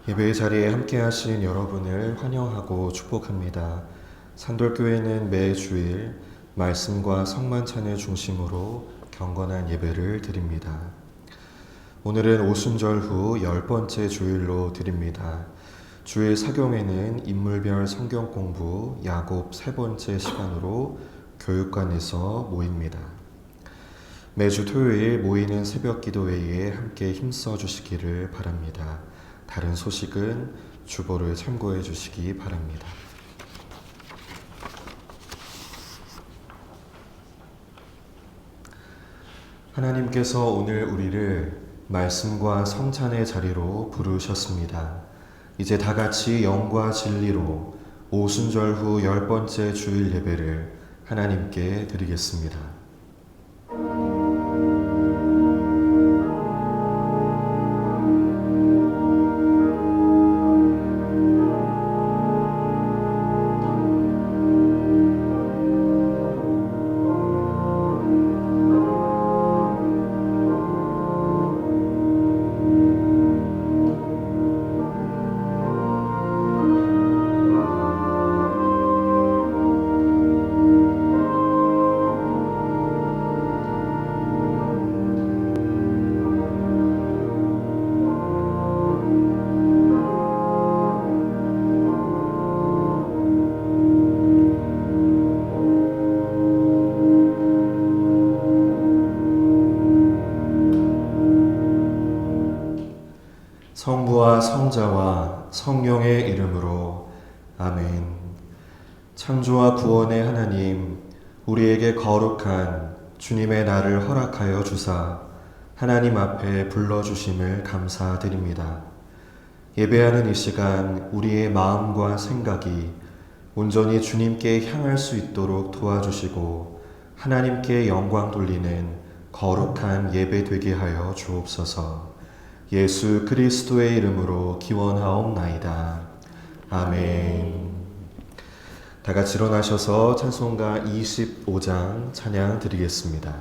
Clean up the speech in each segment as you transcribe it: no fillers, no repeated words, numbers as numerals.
예배의 자리에 함께 하신 여러분을 환영하고 축복합니다. 산돌교회는 매 주일 말씀과 성만찬을 중심으로 경건한 예배를 드립니다. 오늘은 오순절 후 10번째 주일로 드립니다. 주일 사경에는 인물별 성경 공부 야곱 3번째 시간으로 교육관에서 모입니다. 매주 토요일 모이는 새벽 기도회에 함께 힘써 주시기를 바랍니다. 다른 소식은 주보를 참고해 주시기 바랍니다. 하나님께서 오늘 우리를 말씀과 성찬의 자리로 부르셨습니다. 이제 다 같이 영과 진리로 오순절 후 10번째 주일 예배를 하나님께 드리겠습니다. 성부와 성자와 성령의 이름으로 아멘. 창조와 구원의 하나님, 우리에게 거룩한 주님의 날을 허락하여 주사 하나님 앞에 불러주심을 감사드립니다. 예배하는 이 시간 우리의 마음과 생각이 온전히 주님께 향할 수 있도록 도와주시고 하나님께 영광 돌리는 거룩한 예배 되게 하여 주옵소서. 예수 그리스도의 이름으로 기원하옵나이다. 아멘. 다 같이 일어나셔서 찬송가 25장 찬양 드리겠습니다.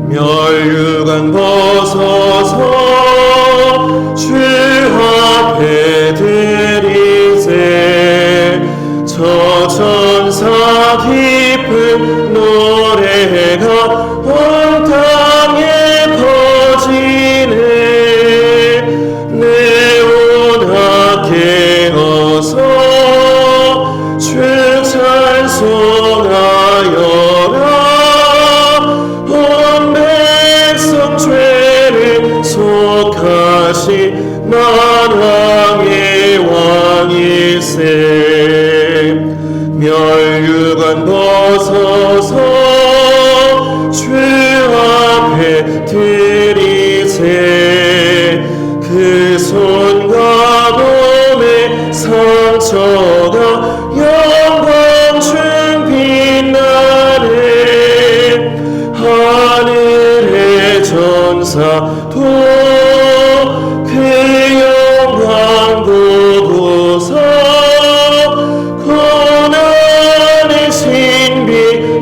멸류관 벗어서 주 앞에 드리세. 저 천사 깊은 노래가 온 땅에 퍼지네. 내오나 깨어서 주 찬송하여라. 죄를 속하신 만왕의 왕일세. 멸류관 벗어서 주 앞에 드리세. 그 손과 몸의 상처가 영광 중 빛나네. 하늘의 전사도 그 영광 보고서 고난의 신비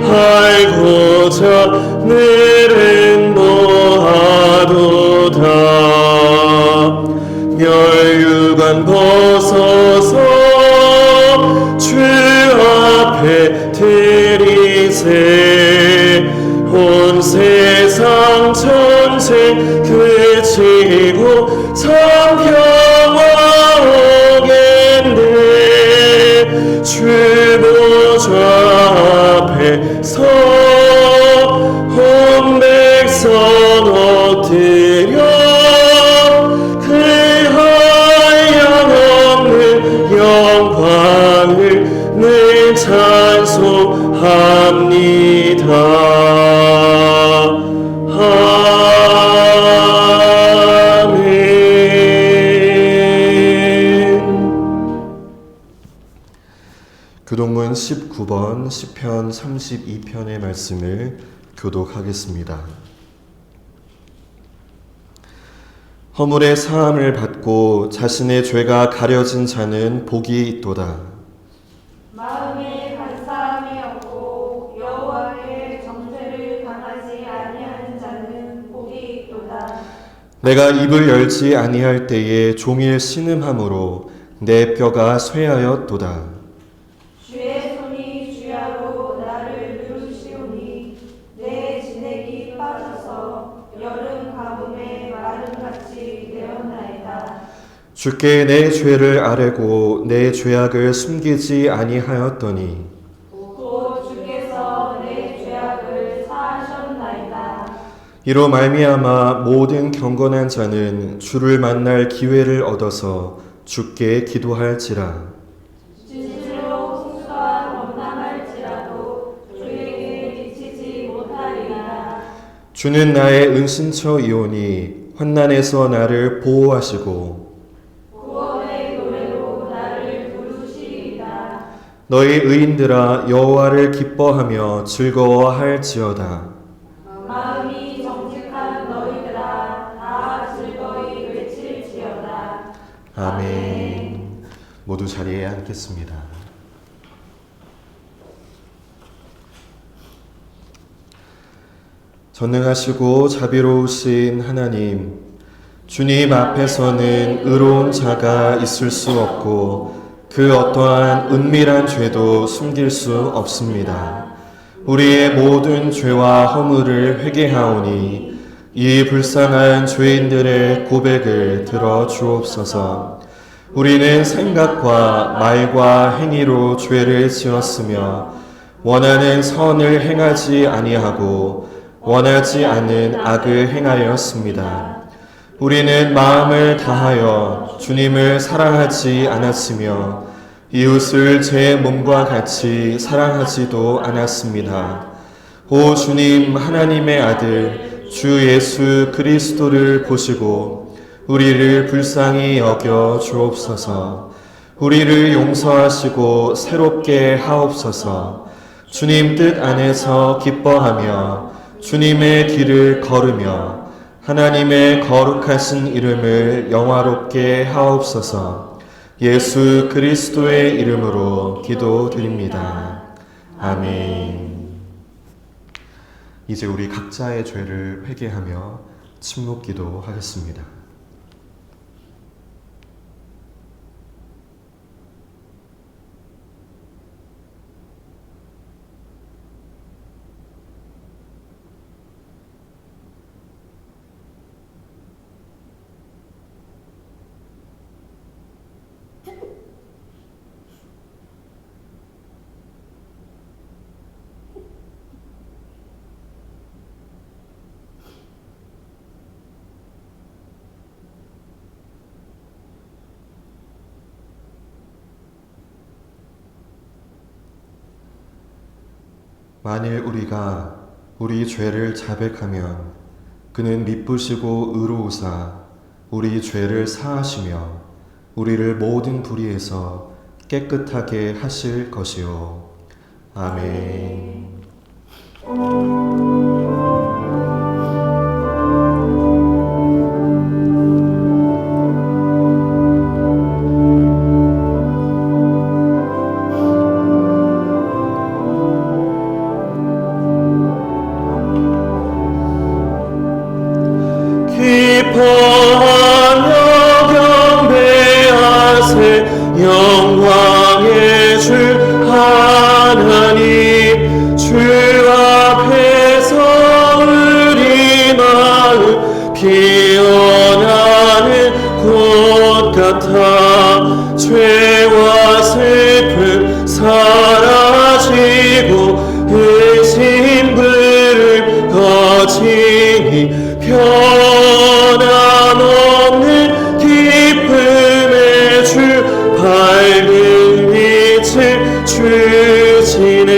알고자 늘 응모하도다. 멸류관 벗어서 주 앞에 드리세. 온 세상 전체 그치고 참 평화 오겠네. 주 보좌 앞에서 온 백성 엎드려 그 한량없는 영광을 늘 찬송합니다. 교독문 19번 시편 32편의 말씀을 교독하겠습니다. 허물의 사함을 받고 자신의 죄가 가려진 자는 복이 있도다. 마음에 간사함이 없고 여호와의 정죄를 당하지 아니하는 자는 복이 있도다. 내가 입을 열지 아니할 때에 종일 신음함으로 내 뼈가 쇠하였도다. 주의 손이 주야로 나를 누르시오니 내 진액이 빠져서 여름 가뭄에 마름같이 되었나이다. 주께 내 죄를 아뢰고 내 죄악을 숨기지 아니하였더니 곧 주께서 내 죄악을 사하셨나이다. 이로 말미암아 모든 경건한 자는 주를 만날 기회를 얻어서 주께 기도할지라. 진실로 홍수가 범람할지라도 주에게 미치지 못하리라. 주는 나의 은신처이오니 환난에서 나를 보호하시고 구원의 노래로 나를 부르시리이다. 너희 의인들아 여호와를 기뻐하며 즐거워할지어다. 마음이 정직한 너희들아 다 즐거이 외칠지어다. 아멘. 모두 자리에 앉겠습니다. 전능하시고 자비로우신 하나님, 주님 앞에서는 의로운 자가 있을 수 없고 그 어떠한 은밀한 죄도 숨길 수 없습니다. 우리의 모든 죄와 허물을 회개하오니 이 불쌍한 죄인들의 고백을 들어 주옵소서. 우리는 생각과 말과 행위로 죄를 지었으며 원하는 선을 행하지 아니하고 원하지 않는 악을 행하였습니다. 우리는 마음을 다하여 주님을 사랑하지 않았으며 이웃을 제 몸과 같이 사랑하지도 않았습니다. 오 주님, 하나님의 아들 주 예수 그리스도를 보시고 우리를 불쌍히 여겨 주옵소서. 우리를 용서하시고 새롭게 하옵소서. 주님 뜻 안에서 기뻐하며 주님의 길을 걸으며 하나님의 거룩하신 이름을 영화롭게 하옵소서. 예수 그리스도의 이름으로 기도드립니다. 아멘. 이제 우리 각자의 죄를 회개하며 침묵 기도하겠습니다. 만일 우리가 우리 죄를 자백하면 그는 미쁘시고 의로우사 우리 죄를 사하시며 우리를 모든 불의에서 깨끗하게 하실 것이요. 아멘. 기뻐하며 경배하세 영광의 주 하나님. 주 앞에서 우리 마음 피어나는 꽃 같아 죄와 슬픔 사라지고 의심불을 거치니 변함없는 기쁨의 주 밝은 빛을 주시네.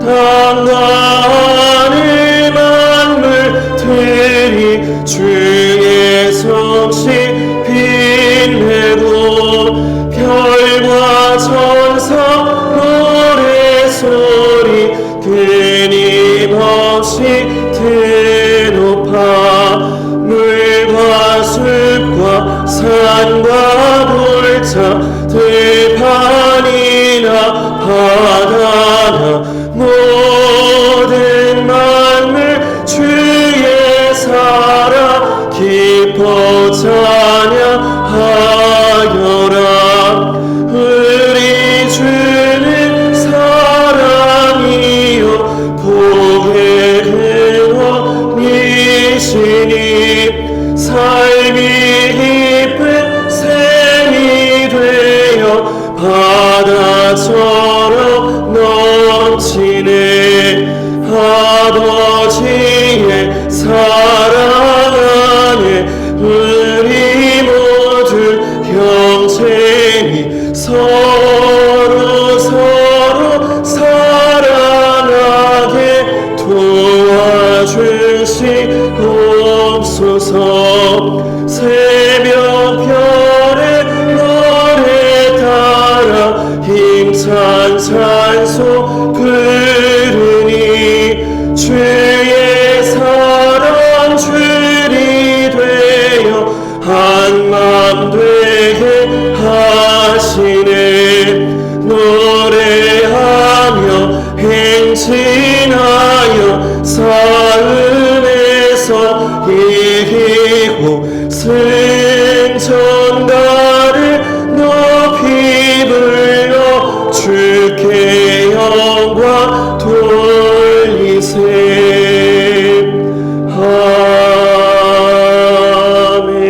땅과 하늘 만물들이 주의 성식 빛내고 별과 천사 자 들판이나 바다나 모든 만물 주의 사랑 기뻐 찬양하여라. 우리 주는 사랑이요 복의 근원이시니 삶이 깊은 샘이 되어 바다처럼 넘치네. 아버지의 사랑 안에 우리 모두 형제니 서로 사랑하게 도와주시옵소서. 새벽별의 노래 따라 힘찬 찬송 부르니 주의 사랑 줄이 되어 한맘 되게 하시네. 노래하며 행진하여 싸움에서 이기고 승천가를 높이 불러 주께 영광 돌리세. 아멘.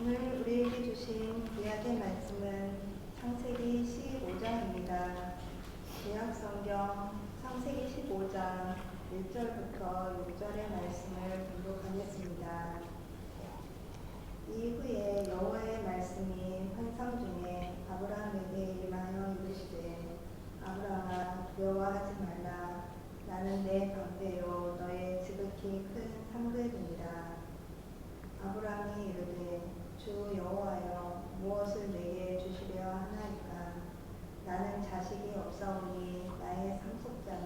오늘 우리에게 주신 구약의 말씀은 창세기 15장입니다. 구약성경 창세기 15장 1절부터 6절의 말씀을 봉독하겠습니다. 이후에 여호와의 말씀이 환상 중에 아브라함에게 임하여 이르시되 아브라함아 두려워하지 말라. 나는 내 방패요 너의 지극히 큰 상대니라. 아브라함이 이르되 주 여호와여 무엇을 내게 주시려 하나이까. 나는 자식이 없사오니 나의 상속자는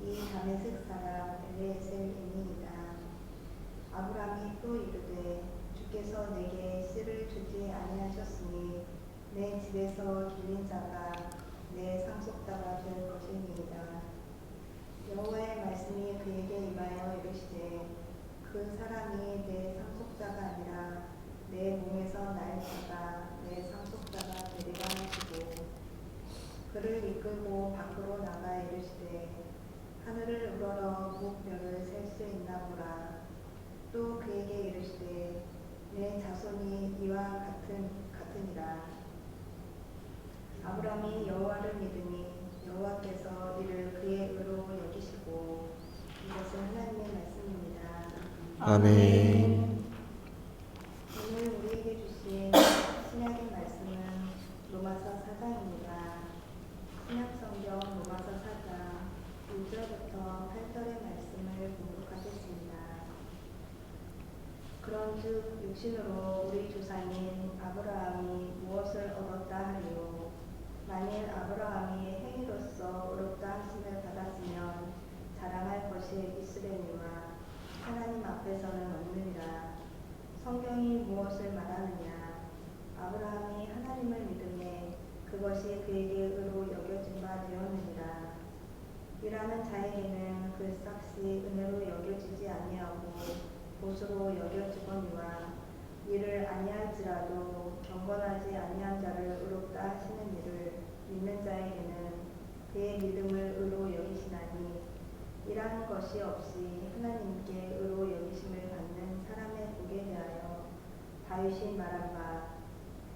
이 다메섹 사람 엘리에셀이니이다. 아브라함이 또 이르되 주께서 내게 씨를 주지 아니하셨으니 내 집에서 길린 자가 내 상속자가 될 것이니이다. 여호와의 말씀이 그에게 임하여 이르시되 그 사람이 내 상속자가 아니라 내 몸에서 날 자가 내 상속자가 되리라 하시고 그를 이끌고 밖으로 나가 이르시되 하늘을 우러러 무별 셀 수 있나 보라. 또 그에게 이르시되 내 자손이 이와 같으니라. 아브라함이 여호와를 믿으니 여호와께서 이를 그의 의로 여기시고. 이것은 하나님의 말씀입니다. 아멘. 오늘 우리에게 주신 신약의 말씀은 로마서 4장입니다. 신약성경 로마서 4장 1절부터 8절의 말씀을 봉독하겠습니다. 그런즉 육신으로 우리 조상인 아브라함이 무엇을 얻었다 하리요. 만일 아브라함이 행위로서 의롭다 하심을 받았으면 자랑할 것이 있으려니와 하나님 앞에서는 없느니라. 성경이 무엇을 말하느냐. 아브라함이 하나님을 믿음에 그것이 그에게 의로 여겨진 바 되었느니라. 일하는 자에게는 그 삭시 은혜로 여겨지지 아니하고 보수로 여겨지거니와 이를 아니할지라도 경건하지 아니한 자를 의롭다 하시는 이를 믿는 자에게는 그의 믿음을 의로 여기시나니 일하는 것이 없이 하나님께 의로 여기심을 받는 사람의 복에 대하여 다윗이 말한 바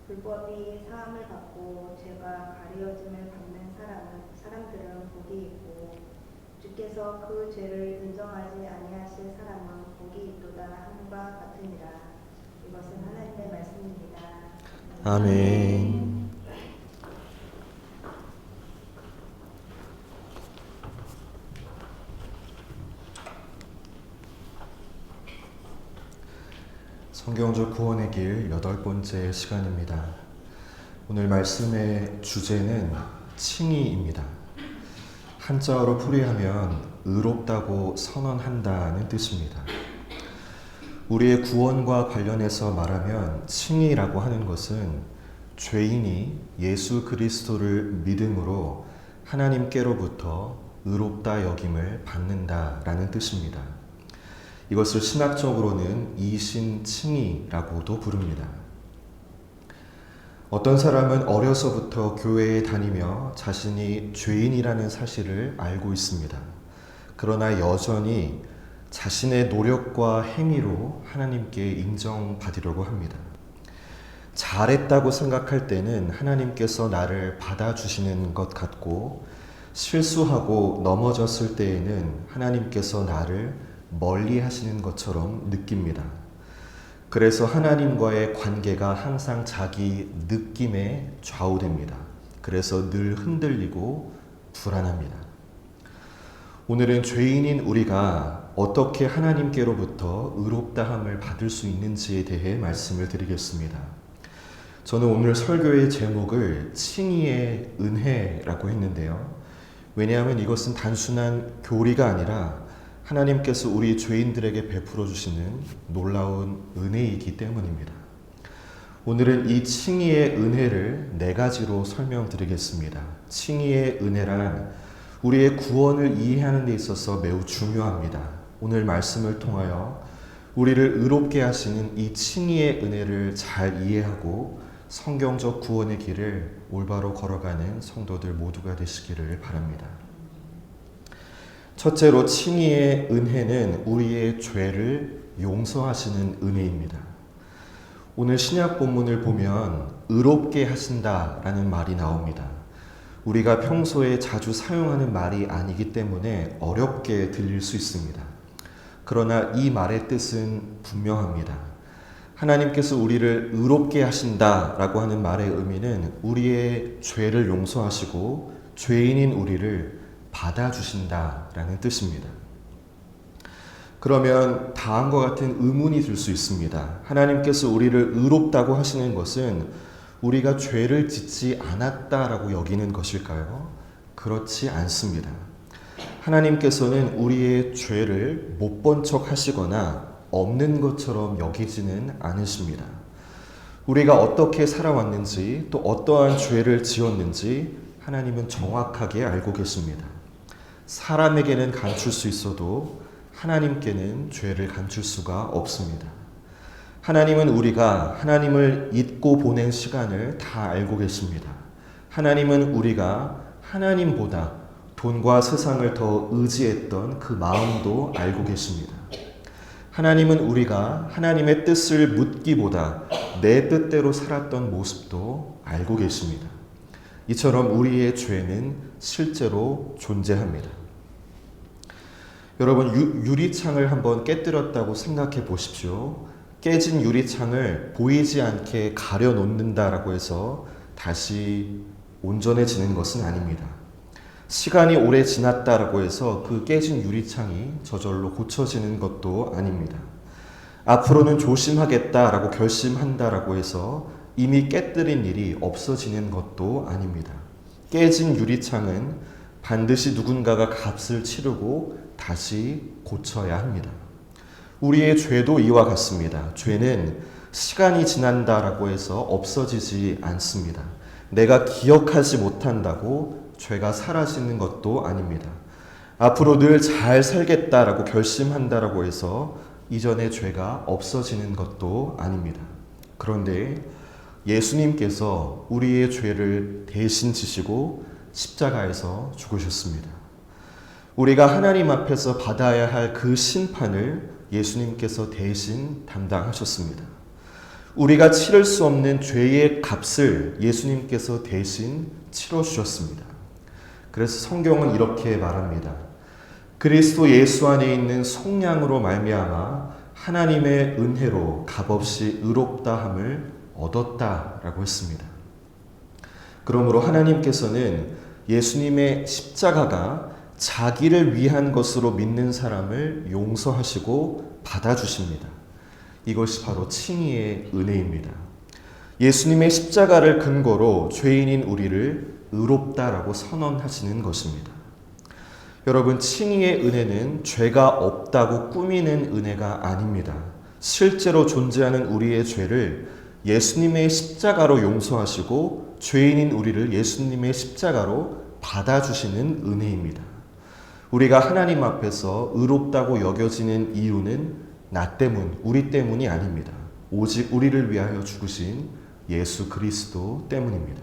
불법이 사함을 받고 죄가 가리어짐을 받는 사람들은 복이 있고 주께서 그 죄를 인정하지 아니하실 사람은 복이 있도다 함과 같으니라. 이것은 하나님의 말씀입니다. 아멘. 성경적 구원의 길 8번째 시간입니다. 오늘 말씀의 주제는 칭의입니다. 한자어로 풀이하면 의롭다고 선언한다는 뜻입니다. 우리의 구원과 관련해서 말하면 칭의라고 하는 것은 죄인이 예수 그리스도를 믿음으로 하나님께로부터 의롭다 여김을 받는다라는 뜻입니다. 이것을 신학적으로는 이신칭의라고도 부릅니다. 어떤 사람은 어려서부터 교회에 다니며 자신이 죄인이라는 사실을 알고 있습니다. 그러나 여전히 자신의 노력과 행위로 하나님께 인정받으려고 합니다. 잘했다고 생각할 때는 하나님께서 나를 받아주시는 것 같고, 실수하고 넘어졌을 때에는 하나님께서 나를 멀리 하시는 것처럼 느낍니다. 그래서 하나님과의 관계가 항상 자기 느낌에 좌우됩니다. 그래서 늘 흔들리고 불안합니다. 오늘은 죄인인 우리가 어떻게 하나님께로부터 의롭다함을 받을 수 있는지에 대해 말씀을 드리겠습니다. 저는 오늘 설교의 제목을 칭의의 은혜라고 했는데요. 왜냐하면 이것은 단순한 교리가 아니라 하나님께서 우리 죄인들에게 베풀어 주시는 놀라운 은혜이기 때문입니다. 오늘은 이 칭의의 은혜를 4가지로 설명드리겠습니다. 칭의의 은혜란 우리의 구원을 이해하는 데 있어서 매우 중요합니다. 오늘 말씀을 통하여 우리를 의롭게 하시는 이 칭의의 은혜를 잘 이해하고 성경적 구원의 길을 올바로 걸어가는 성도들 모두가 되시기를 바랍니다. 첫째로 칭의의 은혜는 우리의 죄를 용서하시는 은혜입니다. 오늘 신약 본문을 보면 의롭게 하신다라는 말이 나옵니다. 우리가 평소에 자주 사용하는 말이 아니기 때문에 어렵게 들릴 수 있습니다. 그러나 이 말의 뜻은 분명합니다. 하나님께서 우리를 의롭게 하신다라고 하는 말의 의미는 우리의 죄를 용서하시고 죄인인 우리를 받아주신다라는 뜻입니다. 그러면 다음과 같은 의문이 들 수 있습니다. 하나님께서 우리를 의롭다고 하시는 것은 우리가 죄를 짓지 않았다라고 여기는 것일까요? 그렇지 않습니다. 하나님께서는 우리의 죄를 못 본 척 하시거나 없는 것처럼 여기지는 않으십니다. 우리가 어떻게 살아왔는지 또 어떠한 죄를 지었는지 하나님은 정확하게 알고 계십니다. 사람에게는 감출 수 있어도 하나님께는 죄를 감출 수가 없습니다. 하나님은 우리가 하나님을 잊고 보낸 시간을 다 알고 계십니다. 하나님은 우리가 하나님보다 돈과 세상을 더 의지했던 그 마음도 알고 계십니다. 하나님은 우리가 하나님의 뜻을 묻기보다 내 뜻대로 살았던 모습도 알고 계십니다. 이처럼 우리의 죄는 실제로 존재합니다. 여러분, 유리창을 한번 깨뜨렸다고 생각해 보십시오. 깨진 유리창을 보이지 않게 가려놓는다라고 해서 다시 온전해지는 것은 아닙니다. 시간이 오래 지났다라고 해서 그 깨진 유리창이 저절로 고쳐지는 것도 아닙니다. 앞으로는 조심하겠다라고 결심한다라고 해서 이미 깨뜨린 일이 없어지는 것도 아닙니다. 깨진 유리창은 반드시 누군가가 값을 치르고 다시 고쳐야 합니다. 우리의 죄도 이와 같습니다. 죄는 시간이 지난다라고 해서 없어지지 않습니다. 내가 기억하지 못한다고 죄가 사라지는 것도 아닙니다. 앞으로 늘 잘 살겠다라고 결심한다라고 해서 이전의 죄가 없어지는 것도 아닙니다. 그런데 예수님께서 우리의 죄를 대신 지시고 십자가에서 죽으셨습니다. 우리가 하나님 앞에서 받아야 할 그 심판을 예수님께서 대신 담당하셨습니다. 우리가 치를 수 없는 죄의 값을 예수님께서 대신 치러주셨습니다. 그래서 성경은 이렇게 말합니다. 그리스도 예수 안에 있는 속량으로 말미암아 하나님의 은혜로 값없이 의롭다함을 얻었다라고 했습니다. 그러므로 하나님께서는 예수님의 십자가가 자기를 위한 것으로 믿는 사람을 용서하시고 받아주십니다. 이것이 바로 칭의의 은혜입니다. 예수님의 십자가를 근거로 죄인인 우리를 의롭다라고 선언하시는 것입니다. 여러분, 칭의의 은혜는 죄가 없다고 꾸미는 은혜가 아닙니다. 실제로 존재하는 우리의 죄를 예수님의 십자가로 용서하시고 죄인인 우리를 예수님의 십자가로 받아주시는 은혜입니다. 우리가 하나님 앞에서 의롭다고 여겨지는 이유는 나 때문, 우리 때문이 아닙니다. 오직 우리를 위하여 죽으신 예수 그리스도 때문입니다.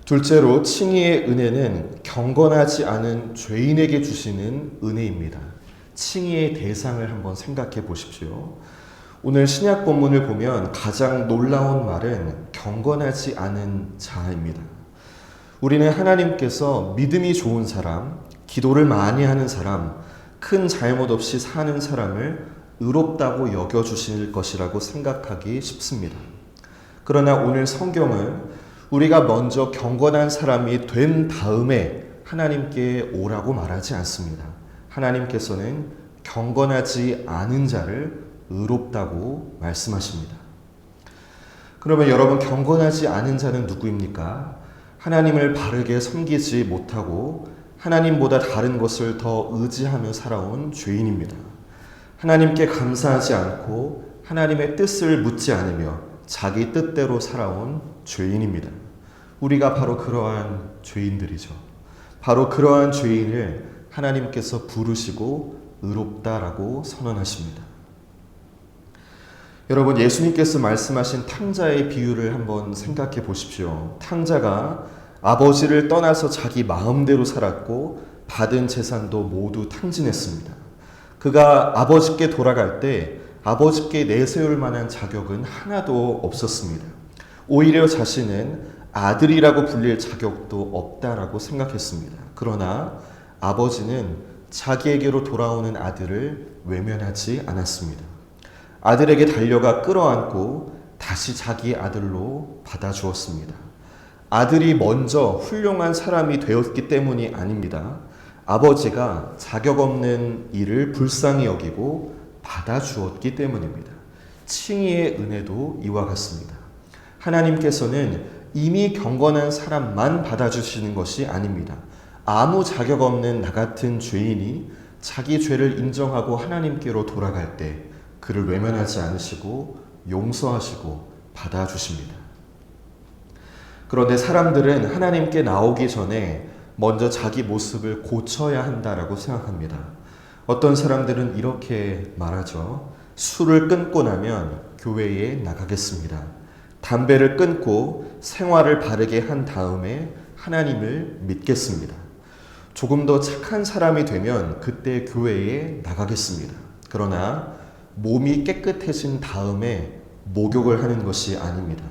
둘째로, 칭의의 은혜는 경건하지 않은 죄인에게 주시는 은혜입니다. 칭의의 대상을 한번 생각해 보십시오. 오늘 신약 본문을 보면 가장 놀라운 말은 경건하지 않은 자입니다. 우리는 하나님께서 믿음이 좋은 사람, 기도를 많이 하는 사람, 큰 잘못 없이 사는 사람을 의롭다고 여겨주실 것이라고 생각하기 쉽습니다. 그러나 오늘 성경은 우리가 먼저 경건한 사람이 된 다음에 하나님께 오라고 말하지 않습니다. 하나님께서는 경건하지 않은 자를 의롭다고 말씀하십니다. 그러면 여러분, 경건하지 않은 자는 누구입니까? 하나님을 바르게 섬기지 못하고 하나님보다 다른 것을 더 의지하며 살아온 죄인입니다. 하나님께 감사하지 않고 하나님의 뜻을 묻지 않으며 자기 뜻대로 살아온 죄인입니다. 우리가 바로 그러한 죄인들이죠. 바로 그러한 죄인을 하나님께서 부르시고 의롭다라고 선언하십니다. 여러분, 예수님께서 말씀하신 탕자의 비유를 한번 생각해 보십시오. 탕자가 아버지를 떠나서 자기 마음대로 살았고 받은 재산도 모두 탕진했습니다. 그가 아버지께 돌아갈 때 아버지께 내세울 만한 자격은 하나도 없었습니다. 오히려 자신은 아들이라고 불릴 자격도 없다라고 생각했습니다. 그러나 아버지는 자기에게로 돌아오는 아들을 외면하지 않았습니다. 아들에게 달려가 끌어안고 다시 자기 아들로 받아주었습니다. 아들이 먼저 훌륭한 사람이 되었기 때문이 아닙니다. 아버지가 자격 없는 일을 불쌍히 여기고 받아주었기 때문입니다. 칭의의 은혜도 이와 같습니다. 하나님께서는 이미 경건한 사람만 받아주시는 것이 아닙니다. 아무 자격 없는 나 같은 죄인이 자기 죄를 인정하고 하나님께로 돌아갈 때 그를 외면하지 않으시고 용서하시고 받아주십니다. 그런데 사람들은 하나님께 나오기 전에 먼저 자기 모습을 고쳐야 한다라고 생각합니다. 어떤 사람들은 이렇게 말하죠. 술을 끊고 나면 교회에 나가겠습니다. 담배를 끊고 생활을 바르게 한 다음에 하나님을 믿겠습니다. 조금 더 착한 사람이 되면 그때 교회에 나가겠습니다. 그러나 몸이 깨끗해진 다음에 목욕을 하는 것이 아닙니다.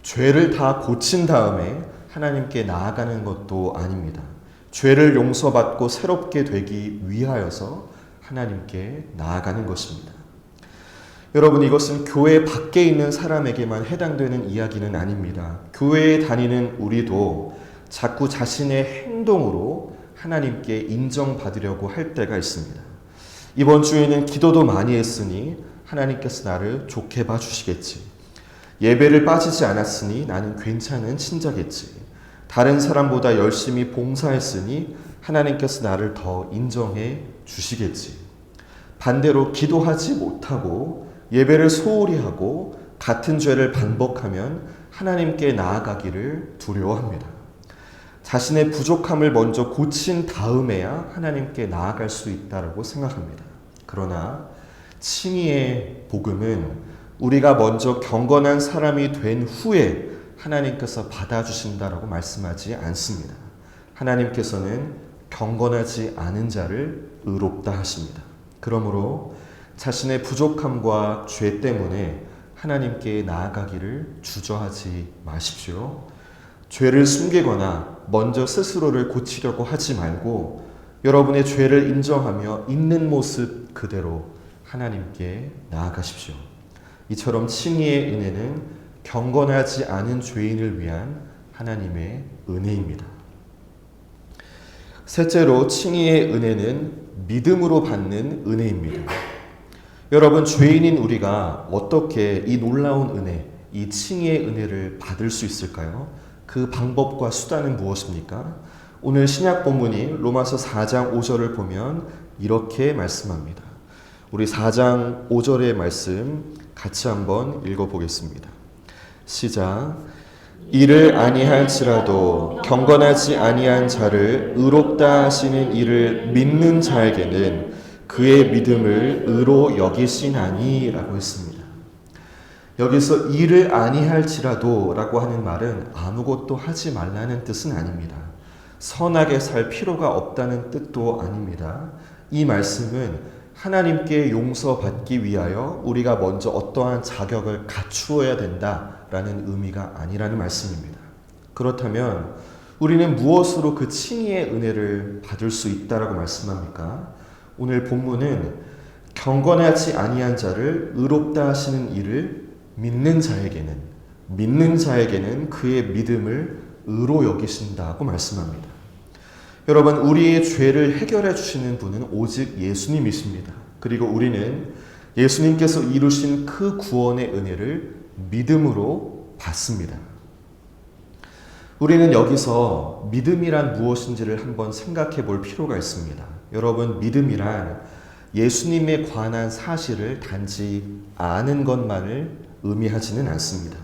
죄를 다 고친 다음에 하나님께 나아가는 것도 아닙니다. 죄를 용서받고 새롭게 되기 위하여서 하나님께 나아가는 것입니다. 여러분, 이것은 교회 밖에 있는 사람에게만 해당되는 이야기는 아닙니다. 교회에 다니는 우리도 자꾸 자신의 행동으로 하나님께 인정받으려고 할 때가 있습니다. 이번 주에는 기도도 많이 했으니 하나님께서 나를 좋게 봐주시겠지. 예배를 빠지지 않았으니 나는 괜찮은 친자겠지. 다른 사람보다 열심히 봉사했으니 하나님께서 나를 더 인정해 주시겠지. 반대로 기도하지 못하고 예배를 소홀히 하고 같은 죄를 반복하면 하나님께 나아가기를 두려워합니다. 자신의 부족함을 먼저 고친 다음에야 하나님께 나아갈 수 있다고 생각합니다. 그러나 칭의의 복음은 우리가 먼저 경건한 사람이 된 후에 하나님께서 받아주신다라고 말씀하지 않습니다. 하나님께서는 경건하지 않은 자를 의롭다 하십니다. 그러므로 자신의 부족함과 죄 때문에 하나님께 나아가기를 주저하지 마십시오. 죄를 숨기거나 먼저 스스로를 고치려고 하지 말고 여러분의 죄를 인정하며 있는 모습 그대로 하나님께 나아가십시오. 이처럼 칭의의 은혜는 경건하지 않은 죄인을 위한 하나님의 은혜입니다. 셋째로 칭의의 은혜는 믿음으로 받는 은혜입니다. 여러분, 죄인인 우리가 어떻게 이 놀라운 은혜, 이 칭의의 은혜를 받을 수 있을까요? 그 방법과 수단은 무엇입니까? 오늘 신약 본문인 로마서 4장 5절을 보면 이렇게 말씀합니다. 우리 4장 5절의 말씀 같이 한번 읽어보겠습니다. 시작. 이를 아니할지라도 경건하지 아니한 자를 의롭다 하시는 이를 믿는 자에게는 그의 믿음을 의로 여기시나니 라고 했습니다. 여기서 이를 아니할지라도 라고 하는 말은 아무것도 하지 말라는 뜻은 아닙니다. 선하게 살 필요가 없다는 뜻도 아닙니다. 이 말씀은 하나님께 용서받기 위하여 우리가 먼저 어떠한 자격을 갖추어야 된다라는 의미가 아니라는 말씀입니다. 그렇다면 우리는 무엇으로 그 칭의의 은혜를 받을 수 있다라고 말씀합니까? 오늘 본문은 경건하지 아니한 자를 의롭다 하시는 이를 믿는 자에게는 그의 믿음을 의로 여기신다고 말씀합니다. 여러분, 우리의 죄를 해결해 주시는 분은 오직 예수님이십니다. 그리고 우리는 예수님께서 이루신 그 구원의 은혜를 믿음으로 받습니다. 우리는 여기서 믿음이란 무엇인지를 한번 생각해 볼 필요가 있습니다. 여러분, 믿음이란 예수님에 관한 사실을 단지 아는 것만을 의미하지는 않습니다.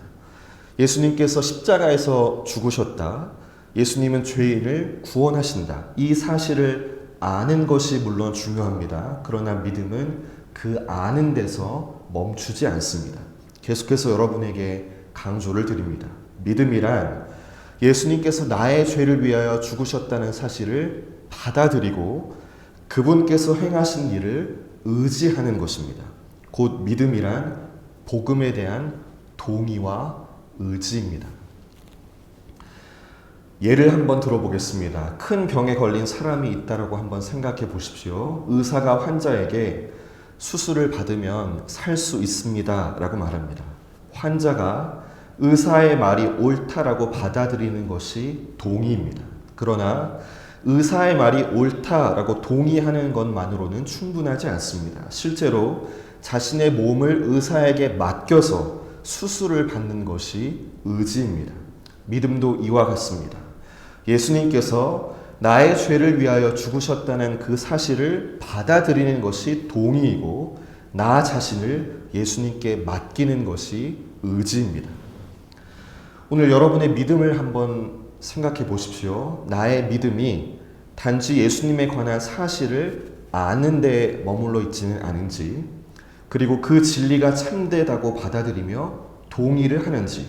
예수님께서 십자가에서 죽으셨다. 예수님은 죄인을 구원하신다. 이 사실을 아는 것이 물론 중요합니다. 그러나 믿음은 그 아는 데서 멈추지 않습니다. 계속해서 여러분에게 강조를 드립니다. 믿음이란 예수님께서 나의 죄를 위하여 죽으셨다는 사실을 받아들이고 그분께서 행하신 일을 의지하는 것입니다. 곧 믿음이란 복음에 대한 동의와 의지입니다. 예를 한번 들어보겠습니다. 큰 병에 걸린 사람이 있다라고 한번 생각해 보십시오. 의사가 환자에게 수술을 받으면 살 수 있습니다 라고 말합니다. 환자가 의사의 말이 옳다라고 받아들이는 것이 동의입니다. 그러나 의사의 말이 옳다라고 동의하는 것만으로는 충분하지 않습니다. 실제로 자신의 몸을 의사에게 맡겨서 수술을 받는 것이 의지입니다. 믿음도 이와 같습니다. 예수님께서 나의 죄를 위하여 죽으셨다는 그 사실을 받아들이는 것이 동의이고 나 자신을 예수님께 맡기는 것이 의지입니다. 오늘 여러분의 믿음을 한번 생각해 보십시오. 나의 믿음이 단지 예수님에 관한 사실을 아는 데 머물러 있지는 않은지, 그리고 그 진리가 참되다고 받아들이며 동의를 하는지,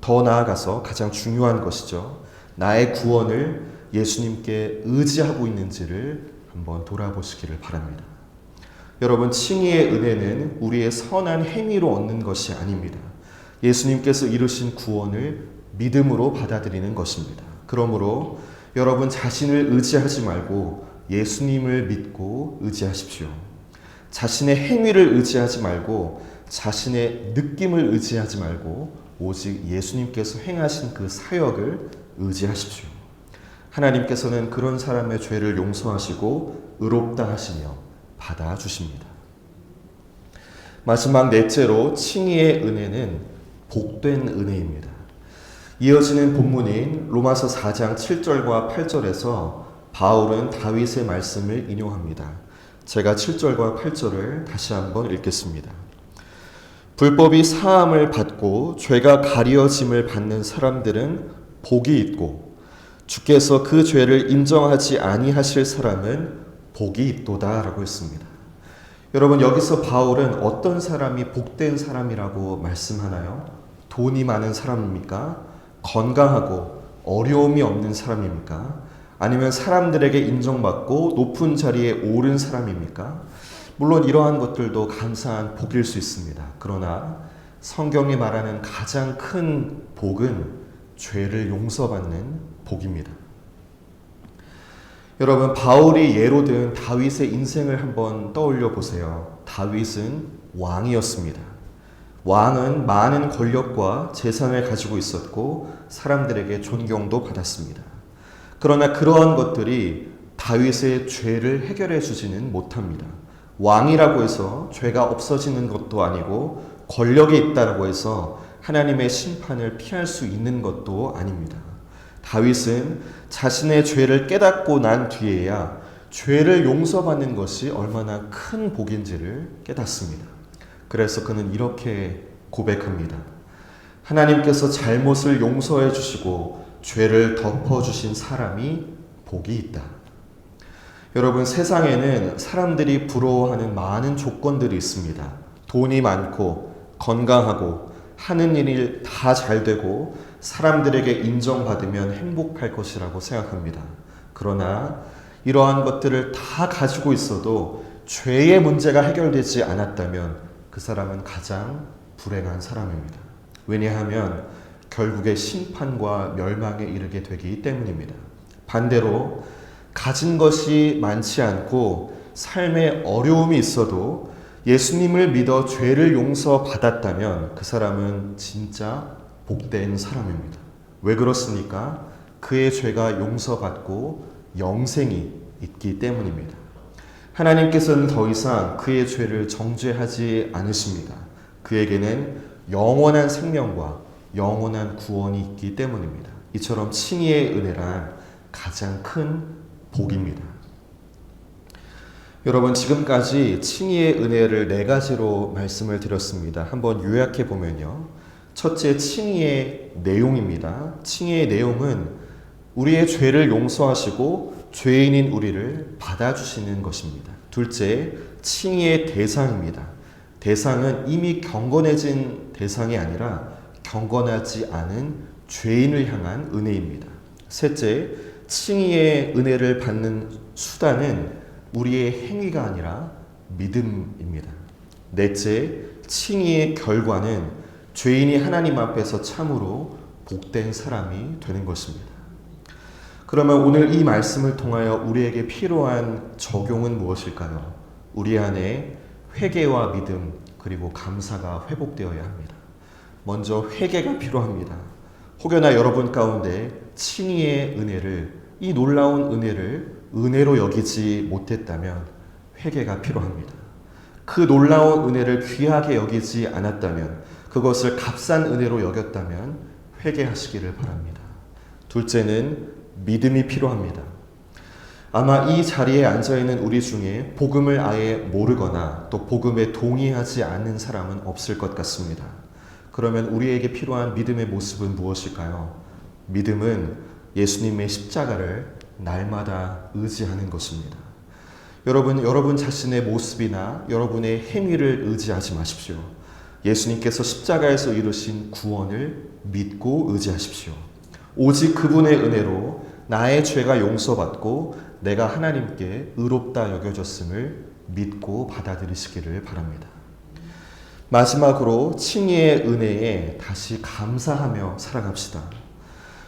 더 나아가서 가장 중요한 것이죠. 나의 구원을 예수님께 의지하고 있는지를 한번 돌아보시기를 바랍니다. 여러분, 칭의의 은혜는 우리의 선한 행위로 얻는 것이 아닙니다. 예수님께서 이루신 구원을 믿음으로 받아들이는 것입니다. 그러므로 여러분 자신을 의지하지 말고 예수님을 믿고 의지하십시오. 자신의 행위를 의지하지 말고 자신의 느낌을 의지하지 말고 오직 예수님께서 행하신 그 사역을 의지하십시오. 하나님께서는 그런 사람의 죄를 용서하시고 의롭다 하시며 받아주십니다. 마지막 넷째로 칭의의 은혜는 복된 은혜입니다. 이어지는 본문인 로마서 4장 7절과 8절에서 바울은 다윗의 말씀을 인용합니다. 제가 7절과 8절을 다시 한번 읽겠습니다. 불법이 사함을 받고 죄가 가려짐을 받는 사람들은 복이 있고 주께서 그 죄를 인정하지 아니하실 사람은 복이 있도다 라고 했습니다. 여러분, 여기서 바울은 어떤 사람이 복된 사람이라고 말씀하나요? 돈이 많은 사람입니까? 건강하고 어려움이 없는 사람입니까? 아니면 사람들에게 인정받고 높은 자리에 오른 사람입니까? 물론 이러한 것들도 감사한 복일 수 있습니다. 그러나 성경이 말하는 가장 큰 복은 죄를 용서받는 복입니다. 여러분, 바울이 예로 든 다윗의 인생을 한번 떠올려 보세요. 다윗은 왕이었습니다. 왕은 많은 권력과 재산을 가지고 있었고 사람들에게 존경도 받았습니다. 그러나 그러한 것들이 다윗의 죄를 해결해 주지는 못합니다. 왕이라고 해서 죄가 없어지는 것도 아니고 권력이 있다고 해서 하나님의 심판을 피할 수 있는 것도 아닙니다. 다윗은 자신의 죄를 깨닫고 난 뒤에야 죄를 용서받는 것이 얼마나 큰 복인지를 깨닫습니다. 그래서 그는 이렇게 고백합니다. 하나님께서 잘못을 용서해 주시고 죄를 덮어 주신 사람이 복이 있다. 여러분, 세상에는 사람들이 부러워하는 많은 조건들이 있습니다. 돈이 많고 건강하고 하는 일이 다 잘 되고 사람들에게 인정받으면 행복할 것이라고 생각합니다. 그러나 이러한 것들을 다 가지고 있어도 죄의 문제가 해결되지 않았다면 그 사람은 가장 불행한 사람입니다. 왜냐하면 결국에 심판과 멸망에 이르게 되기 때문입니다. 반대로 가진 것이 많지 않고 삶에 어려움이 있어도 예수님을 믿어 죄를 용서받았다면 그 사람은 진짜 복된 사람입니다. 왜 그렇습니까? 그의 죄가 용서받고 영생이 있기 때문입니다. 하나님께서는 더 이상 그의 죄를 정죄하지 않으십니다. 그에게는 영원한 생명과 영원한 구원이 있기 때문입니다. 이처럼 칭의의 은혜란 가장 큰 복입니다. 여러분, 지금까지 칭의의 은혜를 4가지로 말씀을 드렸습니다. 한번 요약해 보면요. 첫째, 칭의의 내용입니다. 칭의의 내용은 우리의 죄를 용서하시고 죄인인 우리를 받아주시는 것입니다. 둘째, 칭의의 대상입니다. 대상은 이미 경건해진 대상이 아니라 경건하지 않은 죄인을 향한 은혜입니다. 셋째, 칭의의 은혜를 받는 수단은 우리의 행위가 아니라 믿음입니다. 넷째, 칭의의 결과는 죄인이 하나님 앞에서 참으로 복된 사람이 되는 것입니다. 그러면 오늘 이 말씀을 통하여 우리에게 필요한 적용은 무엇일까요? 우리 안에 회개와 믿음 그리고 감사가 회복되어야 합니다. 먼저 회개가 필요합니다. 혹여나 여러분 가운데 칭의의 은혜를, 이 놀라운 은혜를 은혜로 여기지 못했다면 회개가 필요합니다. 그 놀라운 은혜를 귀하게 여기지 않았다면, 그것을 값싼 은혜로 여겼다면 회개하시기를 바랍니다. 둘째는 믿음이 필요합니다. 아마 이 자리에 앉아있는 우리 중에 복음을 아예 모르거나 또 복음에 동의하지 않는 사람은 없을 것 같습니다. 그러면 우리에게 필요한 믿음의 모습은 무엇일까요? 믿음은 예수님의 십자가를 날마다 의지하는 것입니다. 여러분 자신의 모습이나 여러분의 행위를 의지하지 마십시오. 예수님께서 십자가에서 이루신 구원을 믿고 의지하십시오. 오직 그분의 은혜로 나의 죄가 용서받고 내가 하나님께 의롭다 여겨졌음을 믿고 받아들이시기를 바랍니다. 마지막으로 칭의의 은혜에 다시 감사하며 살아갑시다.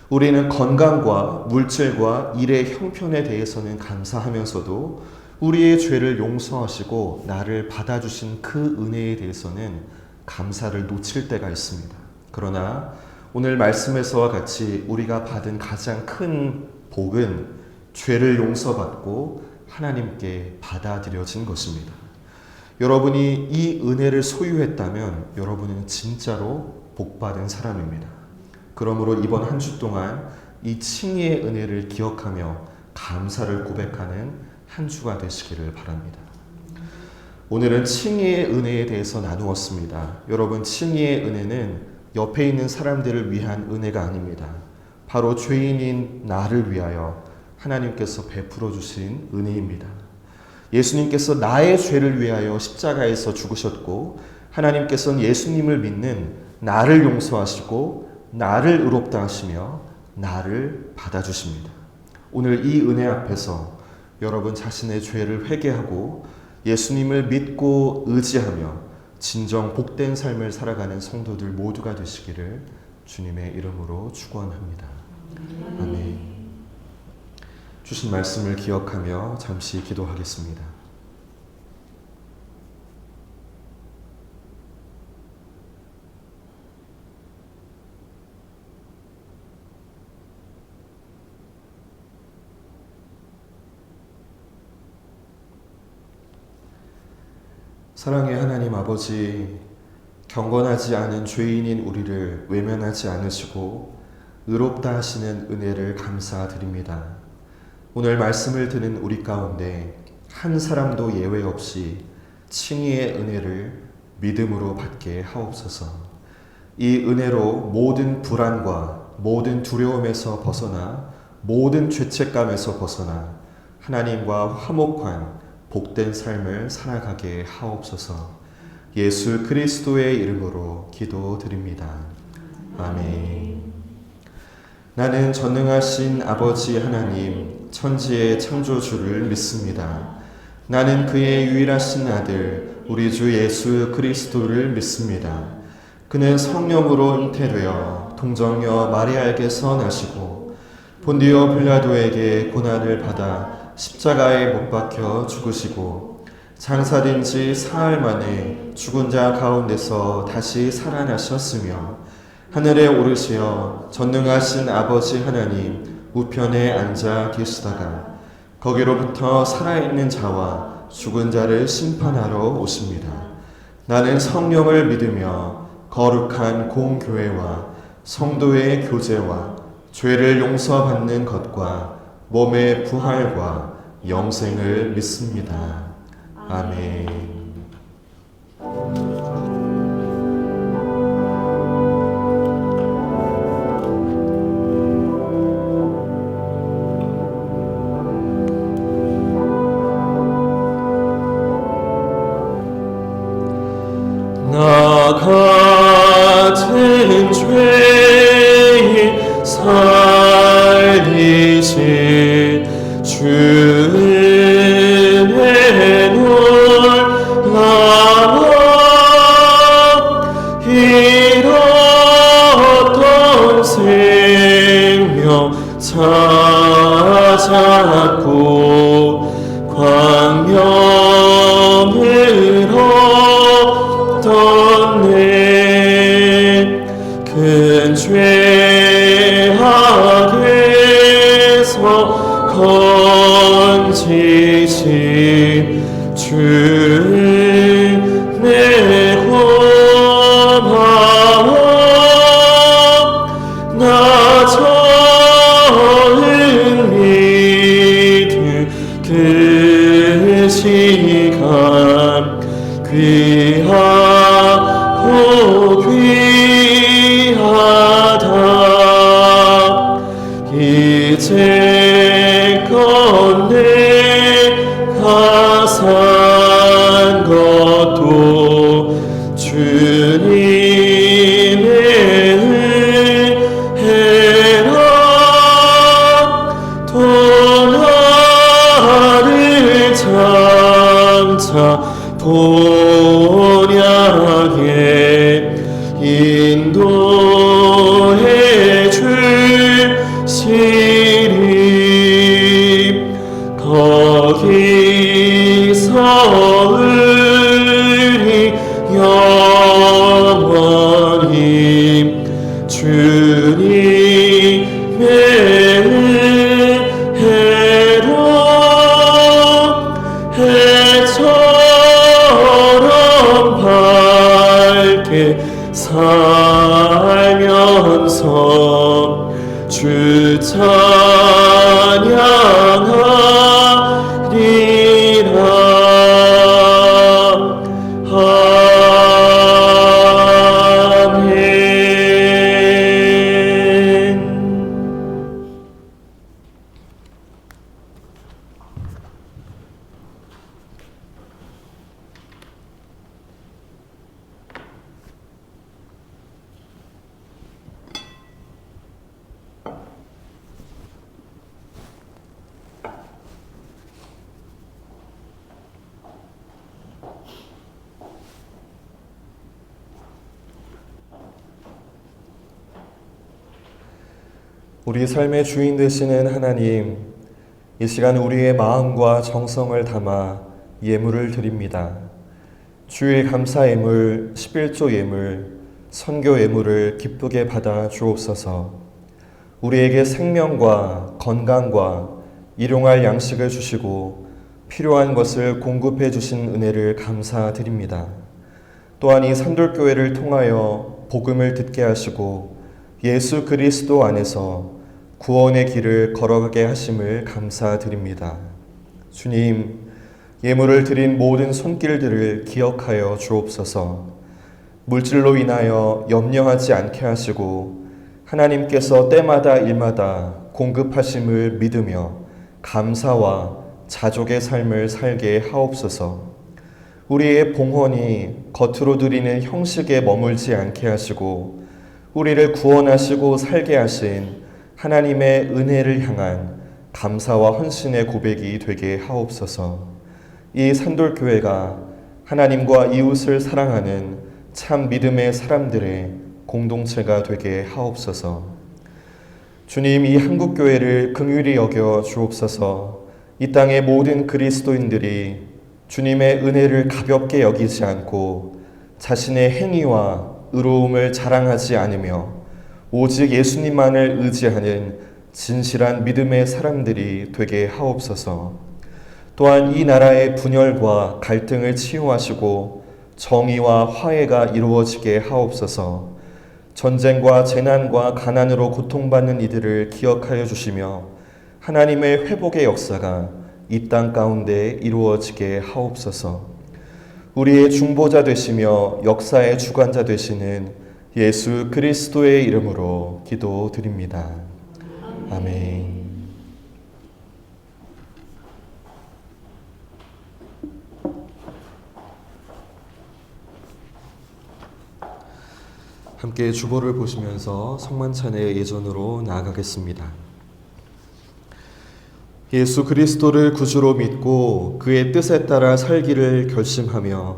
우리는 건강과 물질과 일의 형편에 대해서는 감사하면서도 우리의 죄를 용서하시고 나를 받아주신 그 은혜에 대해서는 감사를 놓칠 때가 있습니다. 그러나 오늘 말씀에서와 같이 우리가 받은 가장 큰 복은 죄를 용서받고 하나님께 받아들여진 것입니다. 여러분이 이 은혜를 소유했다면 여러분은 진짜로 복받은 사람입니다. 그러므로 이번 한 주 동안 이 칭의의 은혜를 기억하며 감사를 고백하는 한 주가 되시기를 바랍니다. 오늘은 칭의의 은혜에 대해서 나누었습니다. 여러분, 칭의의 은혜는 옆에 있는 사람들을 위한 은혜가 아닙니다. 바로 죄인인 나를 위하여 하나님께서 베풀어 주신 은혜입니다. 예수님께서 나의 죄를 위하여 십자가에서 죽으셨고 하나님께서는 예수님을 믿는 나를 용서하시고 나를 의롭다 하시며 나를 받아주십니다. 오늘 이 은혜 앞에서 여러분 자신의 죄를 회개하고 예수님을 믿고 의지하며 진정 복된 삶을 살아가는 성도들 모두가 되시기를 주님의 이름으로 축원합니다. 아멘. 주신 말씀을 기억하며 잠시 기도하겠습니다. 사랑의 하나님 아버지, 경건하지 않은 죄인인 우리를 외면하지 않으시고 의롭다 하시는 은혜를 감사드립니다. 오늘 말씀을 듣는 우리 가운데 한 사람도 예외 없이 칭의의 은혜를 믿음으로 받게 하옵소서. 이 은혜로 모든 불안과 모든 두려움에서 벗어나 모든 죄책감에서 벗어나 하나님과 화목한 복된 삶을 살아가게 하옵소서. 예수 그리스도의 이름으로 기도드립니다. 아멘. 나는 전능하신 아버지 하나님, 천지의 창조주를 믿습니다. 나는 그의 유일하신 아들, 우리 주 예수 그리스도를 믿습니다. 그는 성령으로 잉태되어 동정녀 마리아에게서 나시고 본디오 빌라도에게 고난을 받아 십자가에 못 박혀 죽으시고 장사된 지 사흘 만에 죽은 자 가운데서 다시 살아나셨으며 하늘에 오르시어 전능하신 아버지 하나님 우편에 앉아 계시다가 거기로부터 살아있는 자와 죽은 자를 심판하러 오십니다. 나는 성령을 믿으며 거룩한 공교회와 성도의 교제와 죄를 용서받는 것과 몸의 부활과 영생을 믿습니다. 아멘. 나 같은 죄인 살리신 주의 놀라워 잃었던 생명 찾았고 광명을 얻었네. 큰 죄악에서 건지신 주의 내 고마워. 나 처음 믿은 그 시간 귀하고 귀하다. 이제껏 내가 산 것도 주님의 은혜라. 또 나를 장차 본향에 인도해 주시리. 거기서 우리 영원히 주님의 은혜로 해처럼 밝게 살면서 주 찬양하리라. 아멘. 우리 삶의 주인 되시는 하나님, 이 시간 우리의 마음과 정성을 담아 예물을 드립니다. 주일 감사 예물, 11조 예물, 선교 예물을 기쁘게 받아 주옵소서. 우리에게 생명과 건강과 일용할 양식을 주시고 필요한 것을 공급해 주신 은혜를 감사드립니다. 또한 이 산돌교회를 통하여 복음을 듣게 하시고 예수 그리스도 안에서 구원의 길을 걸어가게 하심을 감사드립니다. 주님, 예물을 드린 모든 손길들을 기억하여 주옵소서. 물질로 인하여 염려하지 않게 하시고 하나님께서 때마다 일마다 공급하심을 믿으며 감사와 자족의 삶을 살게 하옵소서. 우리의 봉헌이 겉으로 드리는 형식에 머물지 않게 하시고 우리를 구원하시고 살게 하신 하나님의 은혜를 향한 감사와 헌신의 고백이 되게 하옵소서. 이 산돌교회가 하나님과 이웃을 사랑하는 참 믿음의 사람들의 공동체가 되게 하옵소서. 주님, 이 한국교회를 긍휼히 여겨 주옵소서. 이 땅의 모든 그리스도인들이 주님의 은혜를 가볍게 여기지 않고 자신의 행위와 의로움을 자랑하지 않으며 오직 예수님만을 의지하는 진실한 믿음의 사람들이 되게 하옵소서. 또한 이 나라의 분열과 갈등을 치유하시고 정의와 화해가 이루어지게 하옵소서. 전쟁과 재난과 가난으로 고통받는 이들을 기억하여 주시며 하나님의 회복의 역사가 이 땅 가운데 이루어지게 하옵소서. 우리의 중보자 되시며 역사의 주관자 되시는 예수 그리스도의 이름으로 기도드립니다. 아멘. 함께 주보를 보시면서 성만찬의 예전으로 나아가겠습니다. 예수 그리스도를 구주로 믿고 그의 뜻에 따라 살기를 결심하며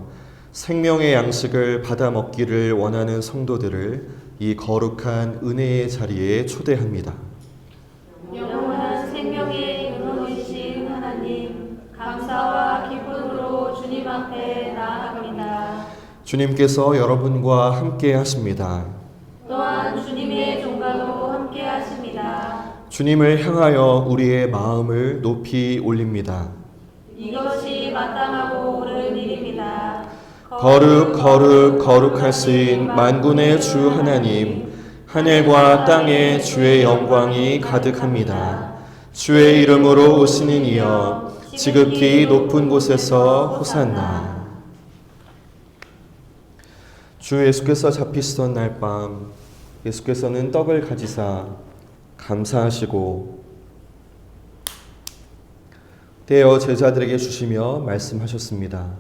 생명의 양식을 받아 먹기를 원하는 성도들을 이 거룩한 은혜의 자리에 초대합니다. 영원한 생명의 근원이신 하나님, 감사와 기쁨으로 주님 앞에 나아갑니다. 주님께서 여러분과 함께 하십니다. 또한 주님의 종과도 함께 하십니다. 주님을 향하여 우리의 마음을 높이 올립니다. 이것이 마땅하고 옳은 일입니다. 거룩 거룩 거룩하신 만군의 주 하나님, 하늘과 땅에 주의 영광이 가득합니다. 주의 이름으로 오시는 이여 지극히 높은 곳에서 호산나. 주 예수께서 잡히시던 날 밤 예수께서는 떡을 가지사 감사하시고 떼어 제자들에게 주시며 말씀하셨습니다.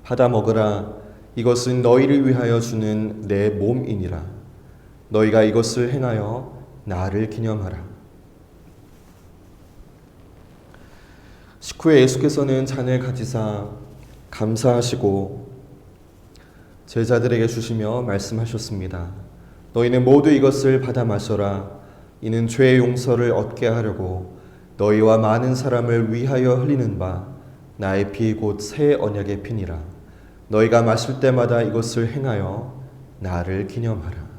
받아 먹으라. 이것은 너희를 위하여 주는 내 몸이니라. 너희가 이것을 행하여 나를 기념하라. 식후에 예수께서는 잔을 가지사 감사하시고 제자들에게 주시며 말씀하셨습니다. 너희는 모두 이것을 받아 마셔라. 이는 죄의 용서를 얻게 하려고 너희와 많은 사람을 위하여 흘리는 바 나의 피 곧 새 언약의 피니라. 너희가 마실 때마다 이것을 행하여 나를 기념하라.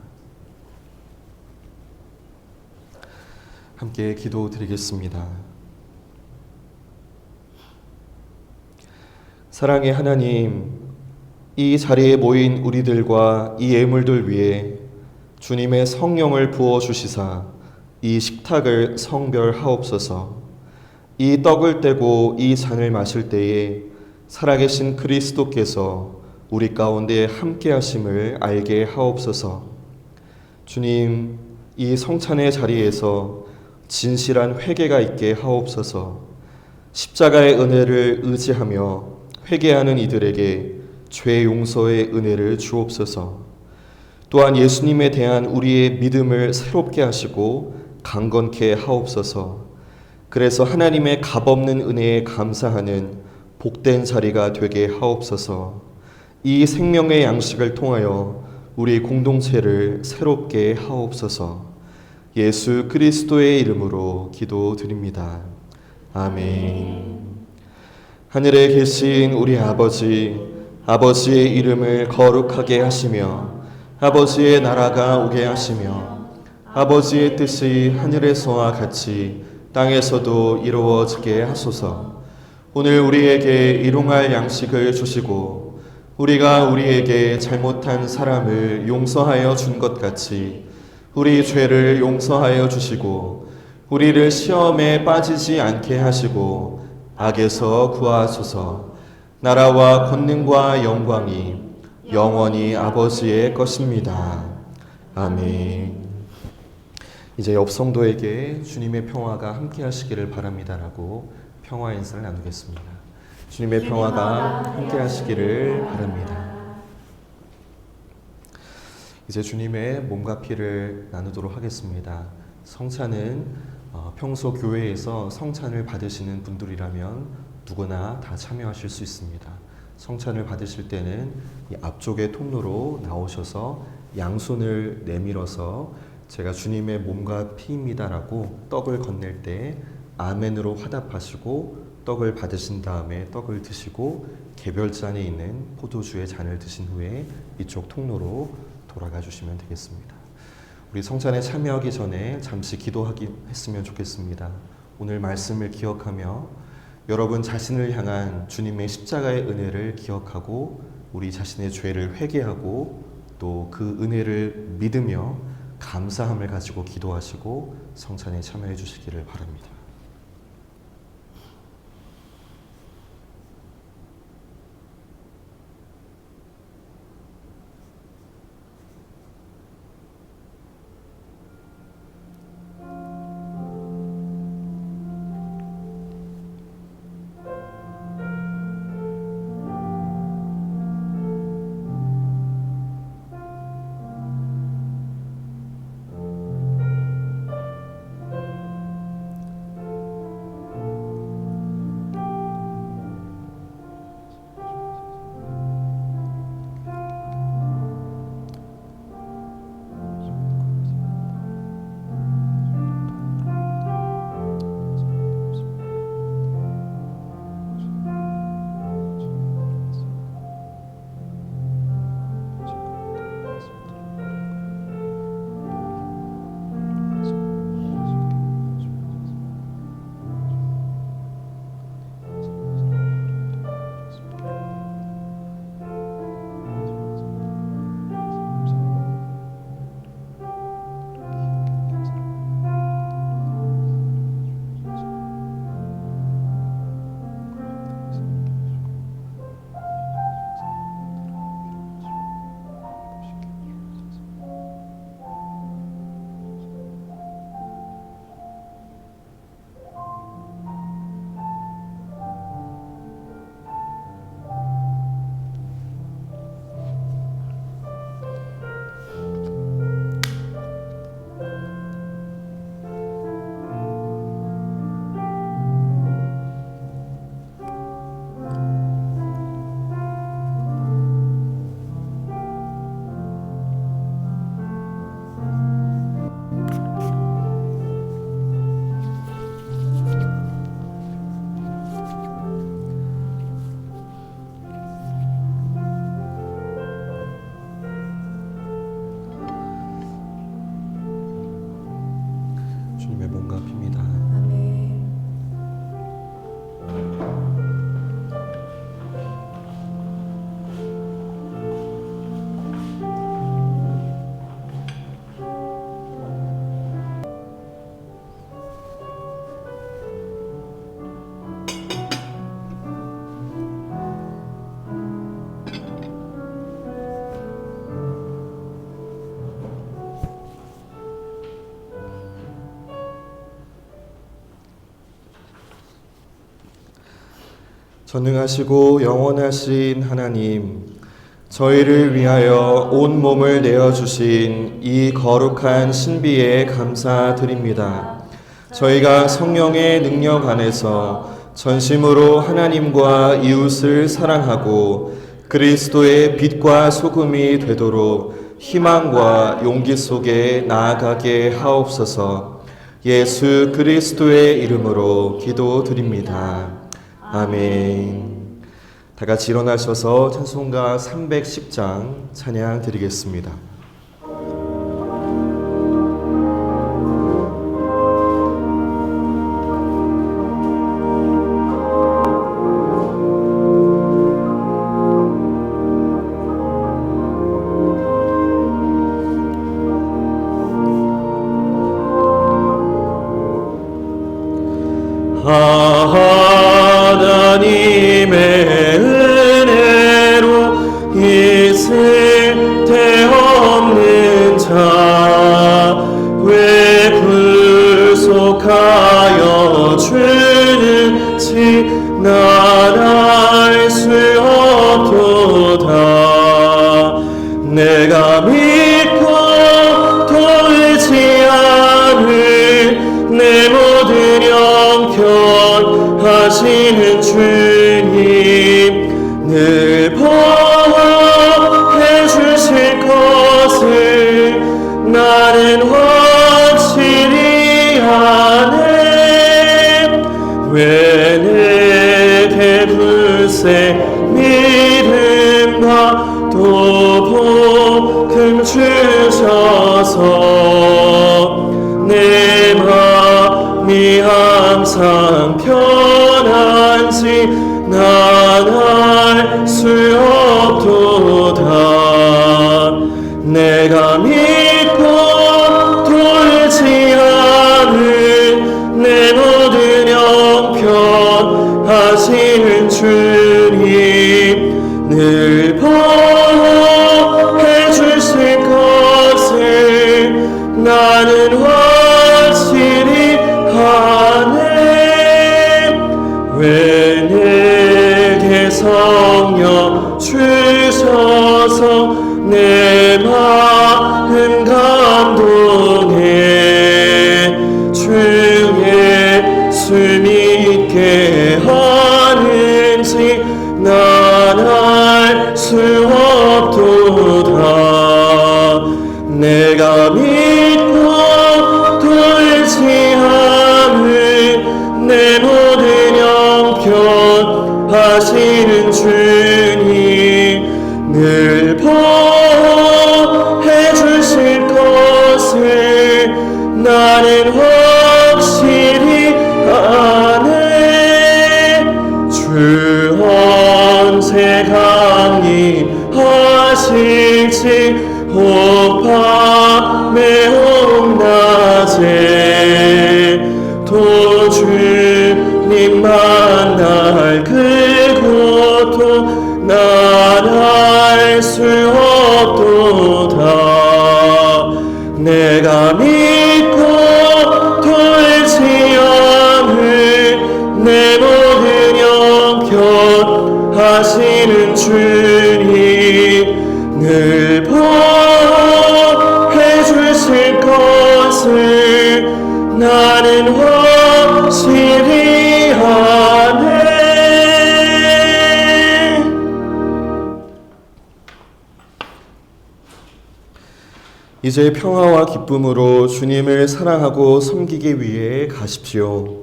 함께 기도드리겠습니다. 사랑의 하나님, 이 자리에 모인 우리들과 이 예물들 위에 주님의 성령을 부어주시사 이 식탁을 성별하옵소서. 이 떡을 떼고 이 잔을 마실 때에 살아계신 그리스도께서 우리 가운데 함께 하심을 알게 하옵소서. 주님, 이 성찬의 자리에서 진실한 회개가 있게 하옵소서. 십자가의 은혜를 의지하며 회개하는 이들에게 죄 용서의 은혜를 주옵소서. 또한 예수님에 대한 우리의 믿음을 새롭게 하시고 강건케 하옵소서. 그래서 하나님의 값없는 은혜에 감사하는 복된 자리가 되게 하옵소서. 이 생명의 양식을 통하여 우리 공동체를 새롭게 하옵소서. 예수 그리스도의 이름으로 기도드립니다. 아멘. 하늘에 계신 우리 아버지, 아버지의 이름을 거룩하게 하시며 아버지의 나라가 오게 하시며 아버지의 뜻이 하늘에서와 같이 땅에서도 이루어지게 하소서. 오늘 우리에게 일용할 양식을 주시고 우리가 우리에게 잘못한 사람을 용서하여 준 것 같이 우리 죄를 용서하여 주시고 우리를 시험에 빠지지 않게 하시고 악에서 구하소서. 나라와 권능과 영광이 영원히 아버지의 것입니다. 아멘. 이제 옆 성도에게 주님의 평화가 함께 하시기를 바랍니다라고 평화 인사를 나누겠습니다. 주님의 평화가 함께 하시기를 바랍니다. 이제 주님의 몸과 피를 나누도록 하겠습니다. 성찬은 평소 교회에서 성찬을 받으시는 분들이라면 누구나 다 참여하실 수 있습니다. 성찬을 받으실 때는 이 앞쪽의 통로로 나오셔서 양손을 내밀어서 제가 주님의 몸과 피입니다라고 떡을 건넬 때 아멘으로 화답하시고 떡을 받으신 다음에 떡을 드시고 개별잔에 있는 포도주의 잔을 드신 후에 이쪽 통로로 돌아가 주시면 되겠습니다. 우리 성찬에 참여하기 전에 잠시 기도하기 했으면 좋겠습니다. 오늘 말씀을 기억하며 여러분 자신을 향한 주님의 십자가의 은혜를 기억하고 우리 자신의 죄를 회개하고 또 그 은혜를 믿으며 감사함을 가지고 기도하시고 성찬에 참여해 주시기를 바랍니다. 주님의 몸과 피입니다. 아멘. 전능하시고 영원하신 하나님, 저희를 위하여 온 몸을 내어주신 이 거룩한 신비에 감사드립니다. 저희가 성령의 능력 안에서 전심으로 하나님과 이웃을 사랑하고 그리스도의 빛과 소금이 되도록 희망과 용기 속에 나아가게 하옵소서. 예수 그리스도의 이름으로 기도드립니다. 아멘. 다 같이 일어나셔서 찬송가 310장 찬양 드리겠습니다. 하나님의 은혜로 있을 데 없는 자 왜 불속하여 주는지 난 알 수 없도다. 내가 믿고 돌지 않을 내 모든 형편하시는 주님 늘 보호해 주실 것을 나는 확실히 아네. 왜 내게 불새 믿음과 또 복음 주셔서 내 마음이 항상 편한지 난 알 수 없도다. 내가 믿고 돌지 않은 내 모든 형편 하시는 주님 늘 보호해 주실 것을 나는 확실히 아네. 왜 내게 성령 주셔서 내 마음 감동해 주 예수 믿게 하는지 난 알 수 없도다. 내가 믿고 돌지 않은 내 모든 형편 하시는 주님 늘 보호해 주실 것을 나는 확실히 아네. 주 언제 강림하실지 혹 밤에 혹 낮에 또 주님 만날 그곳도 난 알 수 없도다. 내가 믿고 돌지 않을 내 모든 형편 하시는 주님 늘 보호해 주실 것을 나는 확실히 아네. 이제 평화와 기쁨으로 주님을 사랑하고 섬기기 위해 가십시오.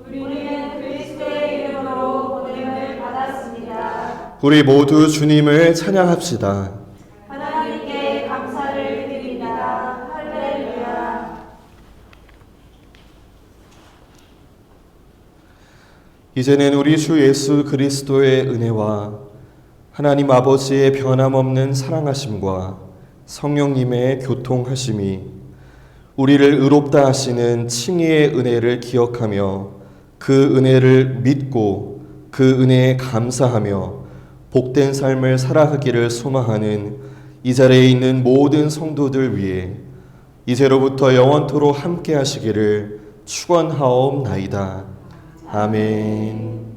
우리는 그리스도의 이름으로 보냄을 받았습니다. 우리 모두 주님을 찬양합시다. 하나님께 감사를 드립니다. 할렐루야. 이제는 우리 주 예수 그리스도의 은혜와 하나님 아버지의 변함없는 사랑하심과 성령님의 교통하심이 우리를 의롭다 하시는 칭의의 은혜를 기억하며 그 은혜를 믿고 그 은혜에 감사하며 복된 삶을 살아가기를 소망하는 이 자리에 있는 모든 성도들 위해 이제로부터 영원토록 함께 하시기를 축원하옵나이다. 아멘.